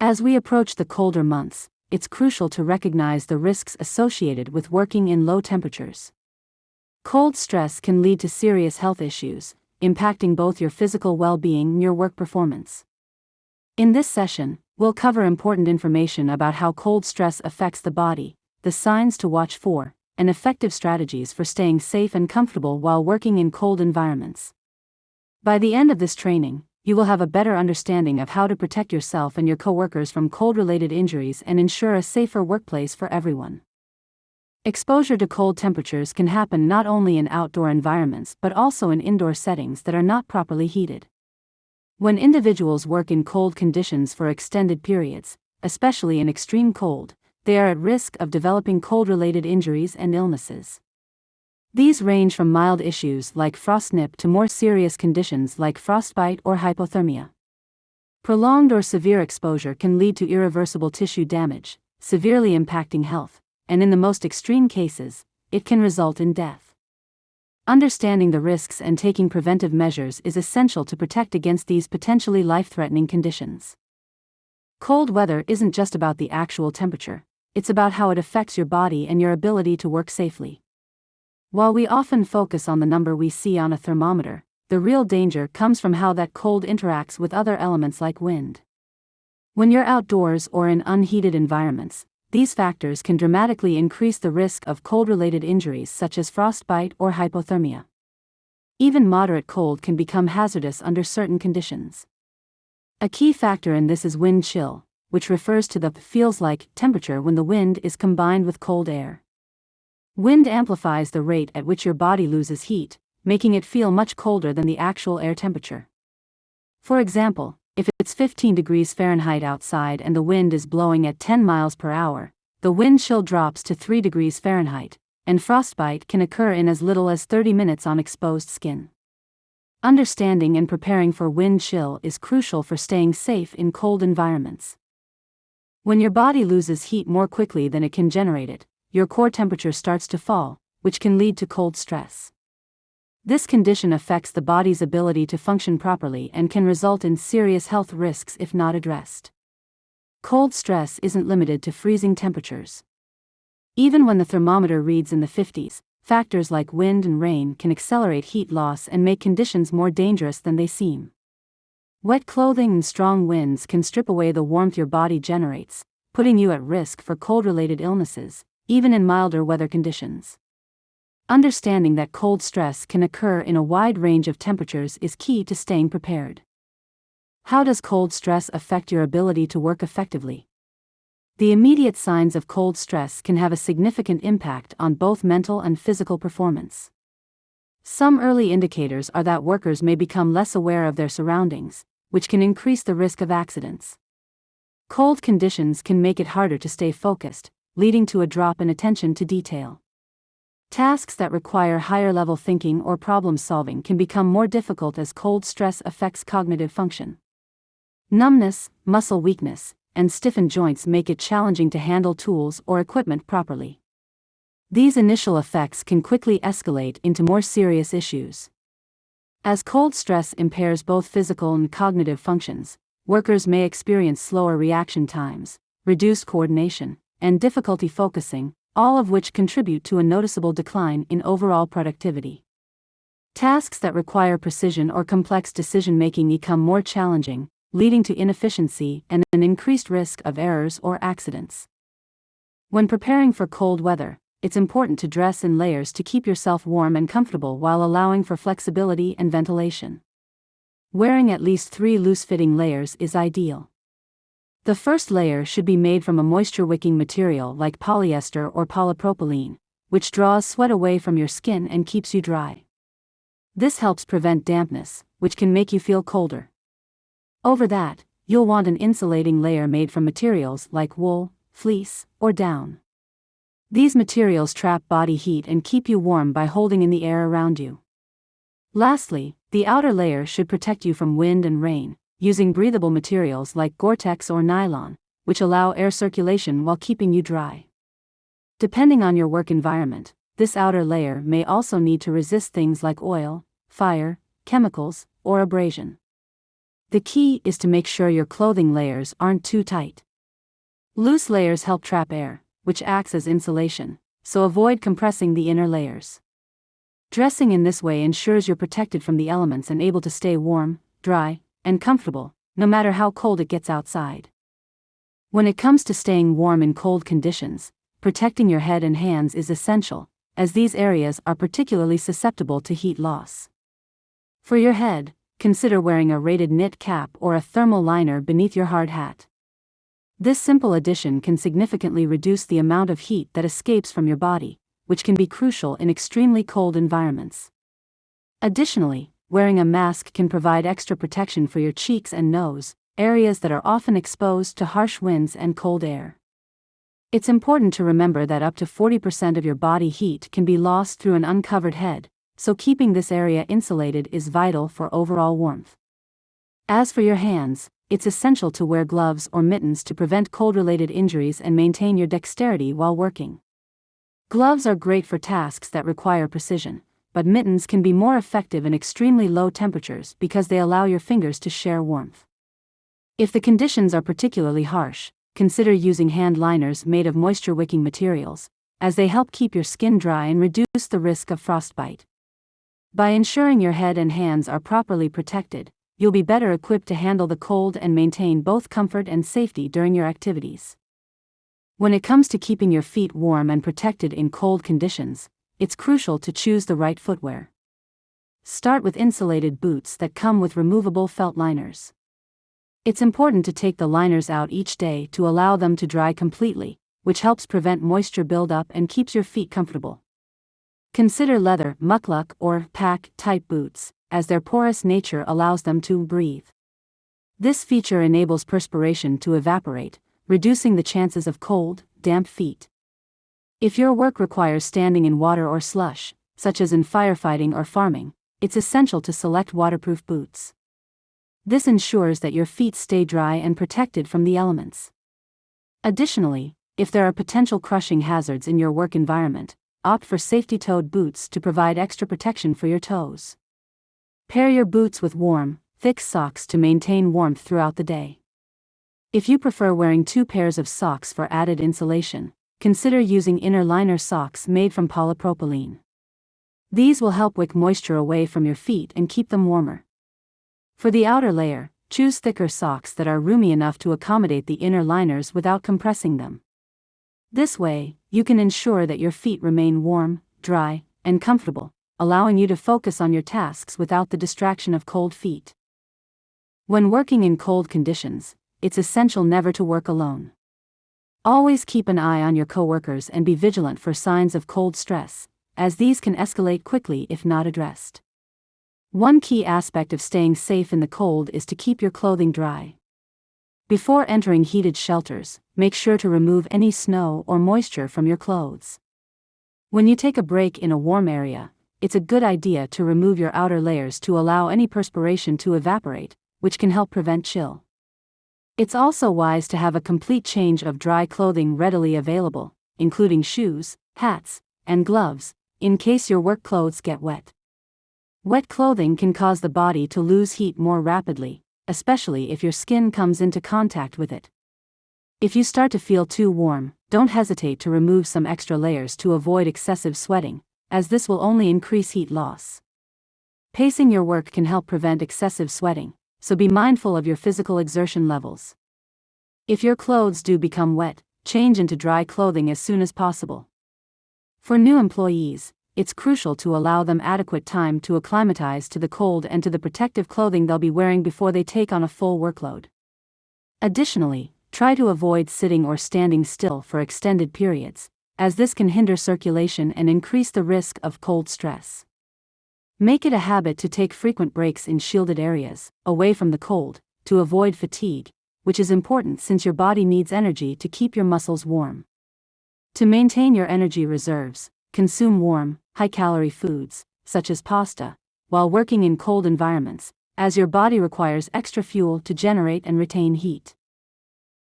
As we approach the colder months, it's crucial to recognize the risks associated with working in low temperatures. Cold stress can lead to serious health issues, impacting both your physical well-being and your work performance. In this session, we'll cover important information about how cold stress affects the body, the signs to watch for, and effective strategies for staying safe and comfortable while working in cold environments. By the end of this training, you will have a better understanding of how to protect yourself and your coworkers from cold-related injuries and ensure a safer workplace for everyone. Exposure to cold temperatures can happen not only in outdoor environments but also in indoor settings that are not properly heated. When individuals work in cold conditions for extended periods, especially in extreme cold, they are at risk of developing cold-related injuries and illnesses. These range from mild issues like frostnip to more serious conditions like frostbite or hypothermia. Prolonged or severe exposure can lead to irreversible tissue damage, severely impacting health, and in the most extreme cases, it can result in death. Understanding the risks and taking preventive measures is essential to protect against these potentially life-threatening conditions. Cold weather isn't just about the actual temperature, it's about how it affects your body and your ability to work safely. While we often focus on the number we see on a thermometer, the real danger comes from how that cold interacts with other elements like wind. When you're outdoors or in unheated environments, these factors can dramatically increase the risk of cold-related injuries such as frostbite or hypothermia. Even moderate cold can become hazardous under certain conditions. A key factor in this is wind chill, which refers to the feels-like temperature when the wind is combined with cold air. Wind amplifies the rate at which your body loses heat, making it feel much colder than the actual air temperature. For example, if it's 15 degrees Fahrenheit outside and the wind is blowing at 10 miles per hour, the wind chill drops to 3 degrees Fahrenheit, and frostbite can occur in as little as 30 minutes on exposed skin. Understanding and preparing for wind chill is crucial for staying safe in cold environments. When your body loses heat more quickly than it can generate it, your core temperature starts to fall, which can lead to cold stress. This condition affects the body's ability to function properly and can result in serious health risks if not addressed. Cold stress isn't limited to freezing temperatures. Even when the thermometer reads in the 50s, factors like wind and rain can accelerate heat loss and make conditions more dangerous than they seem. Wet clothing and strong winds can strip away the warmth your body generates, putting you at risk for cold-related illnesses, even in milder weather conditions. Understanding that cold stress can occur in a wide range of temperatures is key to staying prepared. How does cold stress affect your ability to work effectively? The immediate signs of cold stress can have a significant impact on both mental and physical performance. Some early indicators are that workers may become less aware of their surroundings, which can increase the risk of accidents. Cold conditions can make it harder to stay focused, leading to a drop in attention to detail. Tasks that require higher-level thinking or problem-solving can become more difficult as cold stress affects cognitive function. Numbness, muscle weakness, and stiffened joints make it challenging to handle tools or equipment properly. These initial effects can quickly escalate into more serious issues. As cold stress impairs both physical and cognitive functions, workers may experience slower reaction times, reduced coordination, and difficulty focusing, all of which contribute to a noticeable decline in overall productivity. Tasks that require precision or complex decision-making become more challenging, leading to inefficiency and an increased risk of errors or accidents. When preparing for cold weather, it's important to dress in layers to keep yourself warm and comfortable while allowing for flexibility and ventilation. Wearing at least 3 loose-fitting layers is ideal. The first layer should be made from a moisture-wicking material like polyester or polypropylene, which draws sweat away from your skin and keeps you dry. This helps prevent dampness, which can make you feel colder. Over that, you'll want an insulating layer made from materials like wool, fleece, or down. These materials trap body heat and keep you warm by holding in the air around you. Lastly, the outer layer should protect you from wind and rain, using breathable materials like Gore-Tex or nylon, which allow air circulation while keeping you dry. Depending on your work environment, this outer layer may also need to resist things like oil, fire, chemicals, or abrasion. The key is to make sure your clothing layers aren't too tight. Loose layers help trap air, which acts as insulation, so avoid compressing the inner layers. Dressing in this way ensures you're protected from the elements and able to stay warm, dry, and comfortable, no matter how cold it gets outside. When it comes to staying warm in cold conditions, protecting your head and hands is essential, as these areas are particularly susceptible to heat loss. For your head, consider wearing a rated knit cap or a thermal liner beneath your hard hat. This simple addition can significantly reduce the amount of heat that escapes from your body, which can be crucial in extremely cold environments. Additionally, wearing a mask can provide extra protection for your cheeks and nose, areas that are often exposed to harsh winds and cold air. It's important to remember that up to 40% of your body heat can be lost through an uncovered head, so keeping this area insulated is vital for overall warmth. As for your hands, it's essential to wear gloves or mittens to prevent cold-related injuries and maintain your dexterity while working. Gloves are great for tasks that require precision, but mittens can be more effective in extremely low temperatures because they allow your fingers to share warmth. If the conditions are particularly harsh, consider using hand liners made of moisture-wicking materials, as they help keep your skin dry and reduce the risk of frostbite. By ensuring your head and hands are properly protected, you'll be better equipped to handle the cold and maintain both comfort and safety during your activities. When it comes to keeping your feet warm and protected in cold conditions, it's crucial to choose the right footwear. Start with insulated boots that come with removable felt liners. It's important to take the liners out each day to allow them to dry completely, which helps prevent moisture buildup and keeps your feet comfortable. Consider leather, muckluck, or pack-type boots, as their porous nature allows them to breathe. This feature enables perspiration to evaporate, reducing the chances of cold, damp feet. If your work requires standing in water or slush, such as in firefighting or farming, it's essential to select waterproof boots. This ensures that your feet stay dry and protected from the elements. Additionally, if there are potential crushing hazards in your work environment, opt for safety-toed boots to provide extra protection for your toes. Pair your boots with warm, thick socks to maintain warmth throughout the day. If you prefer wearing 2 pairs of socks for added insulation, consider using inner liner socks made from polypropylene. These will help wick moisture away from your feet and keep them warmer. For the outer layer, choose thicker socks that are roomy enough to accommodate the inner liners without compressing them. This way, you can ensure that your feet remain warm, dry, and comfortable, allowing you to focus on your tasks without the distraction of cold feet. When working in cold conditions, it's essential never to work alone. Always keep an eye on your coworkers and be vigilant for signs of cold stress, as these can escalate quickly if not addressed. One key aspect of staying safe in the cold is to keep your clothing dry. Before entering heated shelters, make sure to remove any snow or moisture from your clothes. When you take a break in a warm area, it's a good idea to remove your outer layers to allow any perspiration to evaporate, which can help prevent chill. It's also wise to have a complete change of dry clothing readily available, including shoes, hats, and gloves, in case your work clothes get wet. Wet clothing can cause the body to lose heat more rapidly, especially if your skin comes into contact with it. If you start to feel too warm, don't hesitate to remove some extra layers to avoid excessive sweating, as this will only increase heat loss. Pacing your work can help prevent excessive sweating, so be mindful of your physical exertion levels. If your clothes do become wet, change into dry clothing as soon as possible. For new employees, it's crucial to allow them adequate time to acclimatize to the cold and to the protective clothing they'll be wearing before they take on a full workload. Additionally, try to avoid sitting or standing still for extended periods, as this can hinder circulation and increase the risk of cold stress. Make it a habit to take frequent breaks in shielded areas, away from the cold, to avoid fatigue, which is important since your body needs energy to keep your muscles warm. To maintain your energy reserves, consume warm, high-calorie foods, such as pasta, while working in cold environments, as your body requires extra fuel to generate and retain heat.